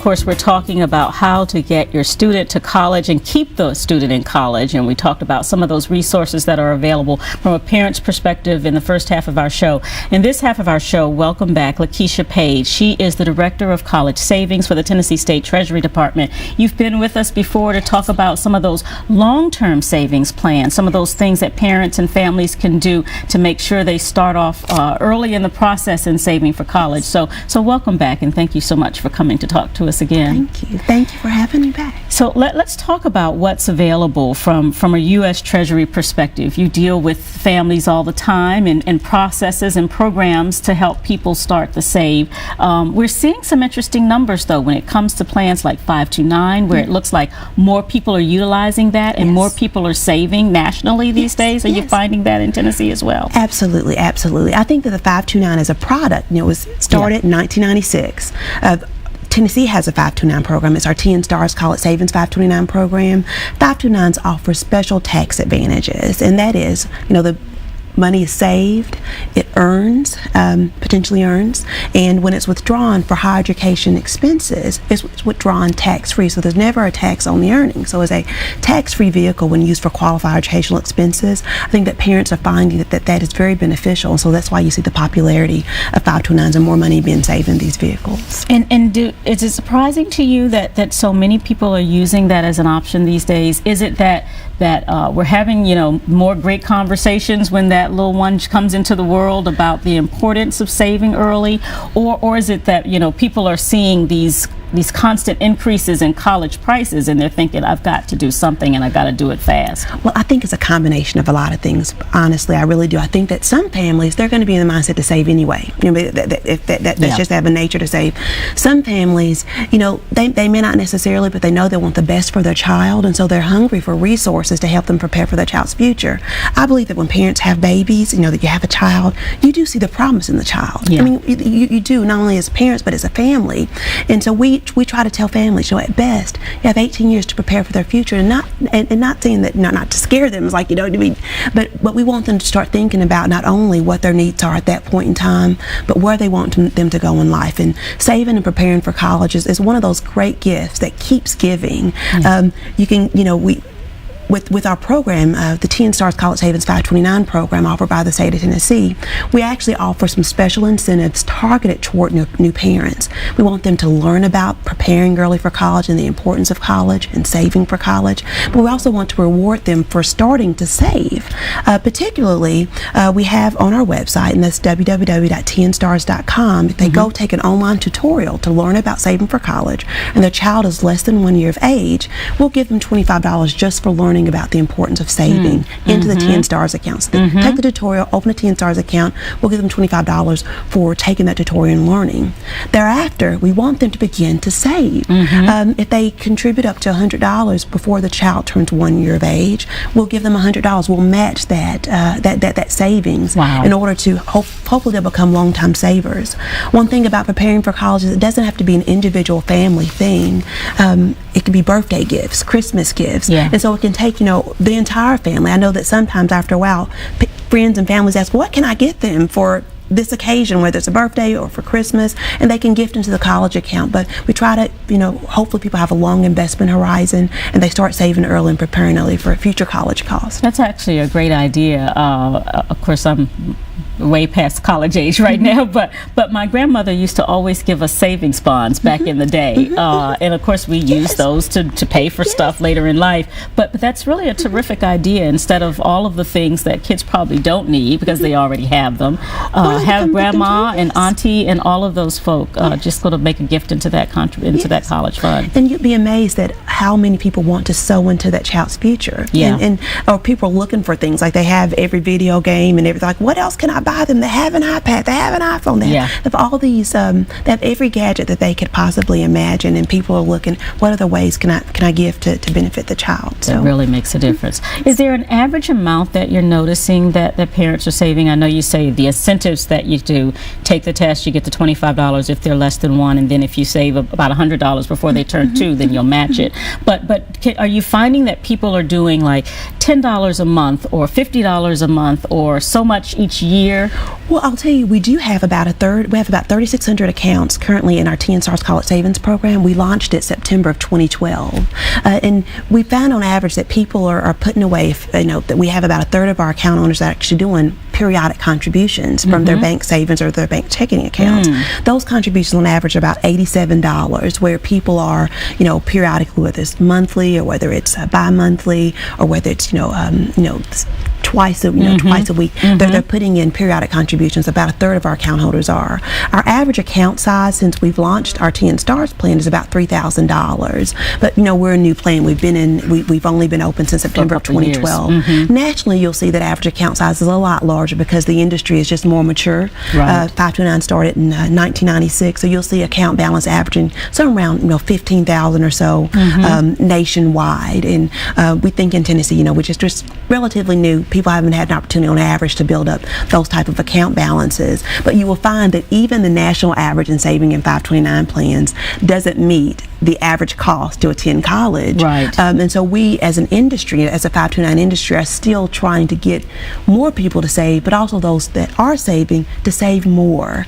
course, we're talking about how to get your student to college and keep the student in college. And we talked about some of those resources that are available from a parent's perspective in the first half of our show. In this half of our show, welcome back LaKesha Page. She is the Director of College Savings for the Tennessee State Treasury Department. You've been with us before to talk about some of those long-term savings plans, some of those things that parents and families can do to make sure they start off early in the process in saving for college. So welcome back, and thank you so much for coming to talk to us again. Thank you. Thank you for having me back. So let's talk about what's available from a U.S. Treasury perspective. You deal with families all the time and processes and programs to help people start to save. We're seeing some interesting numbers, though, when it comes to plans like 529, where it looks like more people are utilizing that and more people are saving nationally these days. Are you finding that in Tennessee as well? Absolutely, absolutely. I think that the 529 is a product. It was started in 1996. Tennessee has a 529 program. It's our 10 Stars College Savings 529 program. 529s offer special tax advantages, and that is, the money is saved, it earns, potentially earns, and when it's withdrawn for higher education expenses, it's withdrawn tax-free, so there's never a tax on the earnings. So as a tax-free vehicle when used for qualified educational expenses, I think that parents are finding that is very beneficial, and so that's why you see the popularity of 529s and more money being saved in these vehicles. And is it surprising to you that so many people are using that as an option these days? Is it that we're having, more great conversations when that little one comes into the world about the importance of saving early, or is it that people are seeing these constant increases in college prices and they're thinking, I've got to do something and I've got to do it fast? Well, I think it's a combination of a lot of things. Honestly, I really do. I think that some families, they're going to be in the mindset to save anyway. That's just have a nature to save. Some families, they may not necessarily, but they know they want the best for their child, and so they're hungry for resources to help them prepare for their child's future. I believe that when parents have babies, that you have a child, you do see the promise in the child. I mean, you do, not only as parents, but as a family. And so we try to tell families, at best, you have 18 years to prepare for their future, and not saying that not to scare them, but we want them to start thinking about not only what their needs are at that point in time, but where they want them to go in life. And saving and preparing for college is one of those great gifts that keeps giving. You can, with our program, the 10 Stars College Savings 529 program offered by the state of Tennessee, we actually offer some special incentives targeted toward new parents. We want them to learn about preparing early for college and the importance of college and saving for college, but we also want to reward them for starting to save. Particularly, we have on our website, and that's www.10stars.com, if they go take an online tutorial to learn about saving for college, and their child is less than 1 year of age, we'll give them $25 just for learning about the importance of saving into the 10 Stars account. So they take the tutorial, open a 10 Stars account, we'll give them $25 for taking that tutorial and learning. Thereafter, we want them to begin to save. If they contribute up to $100 before the child turns 1 year of age, we'll give them $100. We'll match that savings in order to hopefully they'll become long-time savers. One thing about preparing for college is it doesn't have to be an individual family thing. It can be birthday gifts, Christmas gifts, and so it can take the entire family. I know that sometimes after a while friends and families ask, what can I get them for this occasion, whether it's a birthday or for Christmas, and they can gift into the college account. But we try to, hopefully people have a long investment horizon and they start saving early and preparing early for future college costs. That's actually a great idea. Of course, I'm way past college age right now, but my grandmother used to always give us savings bonds back in the day, and of course we use those to pay for stuff later in life, but that's really a terrific idea. Instead of all of the things that kids probably don't need because they already have them, have grandma and auntie and all of those folk just sort of make a gift into that that college fund. And you'd be amazed at how many people want to sow into that child's future. Or people are looking for things like they have every video game and everything, like what else can I buy them? They have an iPad, they have an iPhone, they have all these, they have every gadget that they could possibly imagine, and people are looking, what other ways can I give to benefit the child? So it really makes a difference. Is there an average amount that you're noticing that parents are saving? I know you say the incentives that you do, take the test, you get the $25 if they're less than 1, and then if you save about $100 before they turn 2, then you'll match it. But are you finding that people are doing like $10 a month or $50 a month or so much each year? Well, I'll tell you, we do have about a third. We have about 3,600 accounts currently in our 10 Stars College Savings Program. We launched it September of 2012, and we found on average that people are putting away. That we have about a third of our account owners that are actually doing periodic contributions from their bank savings or their bank checking accounts. Those contributions on average are about $87, where people are, periodically, whether it's monthly or whether it's bi-monthly or whether it's, twice a week, they're putting in periodic contributions. About a third of our account holders are. Our average account size since we've launched our 10 Stars plan is about $3,000. But we're a new plan. We've only been open since September of 2012. Nationally, you'll see that average account size is a lot larger because the industry is just more mature. Right. 529 started in 1996, so you'll see account balance averaging somewhere around 15,000 or so nationwide. And we think in Tennessee, which is just relatively new, people haven't had an opportunity on average to build up those type of account balances. But you will find that even the national average in saving in 529 plans doesn't meet the average cost to attend college. Right. And so we as an industry, as a 529 industry, are still trying to get more people to save, but also those that are saving to save more,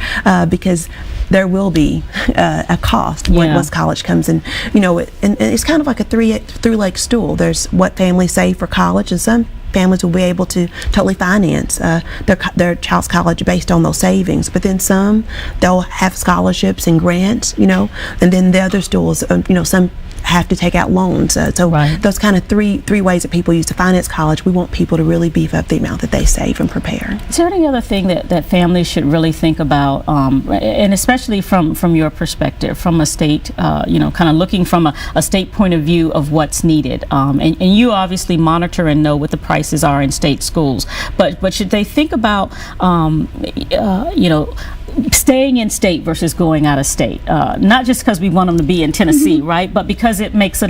because there will be a cost once college comes in. And it's kind of like a three-leg stool. There's what families save for college, and some families will be able to totally finance their child's college based on those savings. But then some, they'll have scholarships and grants, and then the other stools, some have to take out loans. Those kind of three ways that people use to finance college, we want people to really beef up the amount that they save and prepare. Is there any other thing that families should really think about, and especially from your perspective, from a state, kind of looking from a state point of view of what's needed? And you obviously monitor and know what the prices are in state schools, but should they think about, staying in state versus going out of state? Not just because we want them to be in Tennessee, right? But because it makes it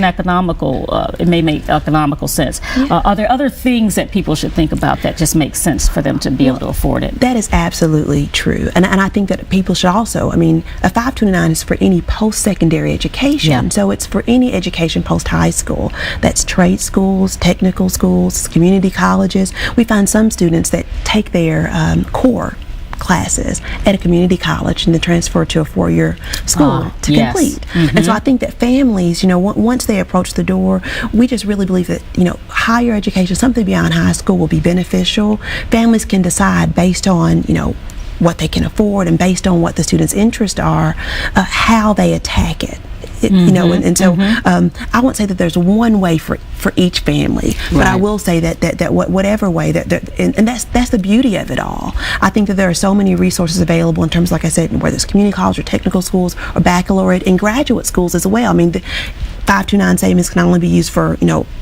may make economical sense. Are there other things that people should think about that just make sense for them to be able to afford it? That is absolutely true. And I think that people should also, a 529 is for any post-secondary education. Yeah. So it's for any education post-high school. That's trade schools, technical schools, community colleges. We find some students that take their core classes at a community college and then transfer to a four-year school to complete. And so I think that families, once they approach the door, we just really believe that, higher education, something beyond high school, will be beneficial. Families can decide based on, what they can afford and based on what the students' interests are, how they attack it. I won't say that there's one way for each family, but I will say that whatever way and that's the beauty of it all. I think that there are so many resources available in terms, like I said, whether it's community college or technical schools or baccalaureate and graduate schools as well. 529 savings can not only be used for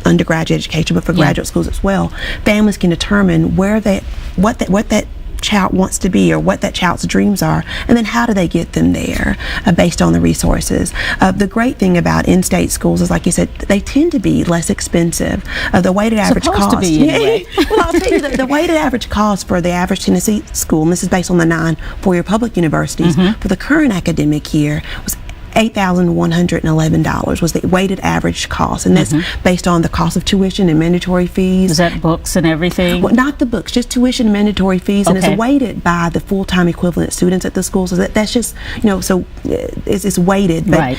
undergraduate education, but for graduate schools as well. Families can determine what that child wants to be or what that child's dreams are, and then how do they get them there based on the resources. The great thing about in-state schools is, like you said, they tend to be less expensive. The weighted average cost. To be anyway. Well, I'll tell you, the weighted average cost for the average Tennessee school, and this is based on the 9 four-year public universities, for the current academic year was $8,111 was the weighted average cost, and that's based on the cost of tuition and mandatory fees. Is that books and everything? Well, not the books, just tuition and mandatory fees, and it's weighted by the full-time equivalent students at the school. So that's just, so it's weighted, but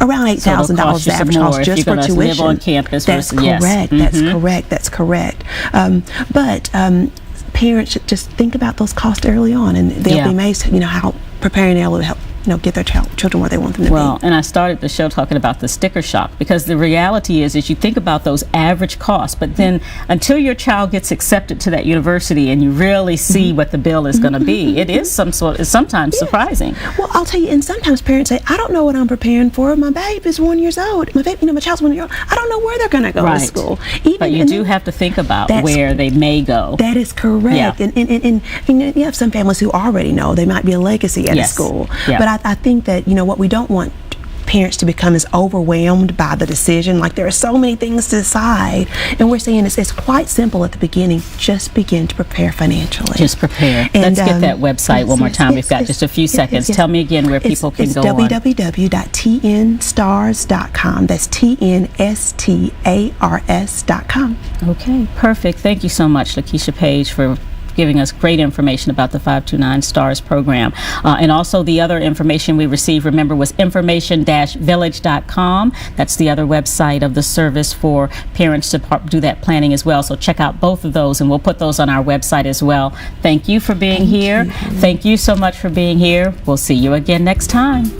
around $8,000 the average cost just for tuition. Live on campus. That's correct. That's correct. But parents should just think about those costs early on, and they'll be amazed, how preparing will help get their children where they want them to be. Well, and I started the show talking about the sticker shock, because the reality is you think about those average costs, but then until your child gets accepted to that university and you really see what the bill is going to be, it is sometimes surprising. Well, I'll tell you, and sometimes parents say, I don't know what I'm preparing for. My babe is 1 year old. My child's 1 year old. I don't know where they're going to go to school. But you do have to think about where they may go. That is correct. And you have some families who already know they might be a legacy at a school. But I think that, what we don't want parents to become as overwhelmed by the decision. Like, there are so many things to decide, and we're saying it's quite simple at the beginning. Just begin to prepare financially. Just prepare. And, Let's get that website one more time. We've got just a few seconds. Tell me again where people can go on. www.tnstars.com. That's TNSTARS.com. Okay, perfect. Thank you so much, LaKesha Page, for giving us great information about the 529 STARS program. And also the other information we received, remember, was information-village.com. That's the other website of the service for parents to do that planning as well. So check out both of those, and we'll put those on our website as well. Thank you for being here. Thank you so much for being here. We'll see you again next time.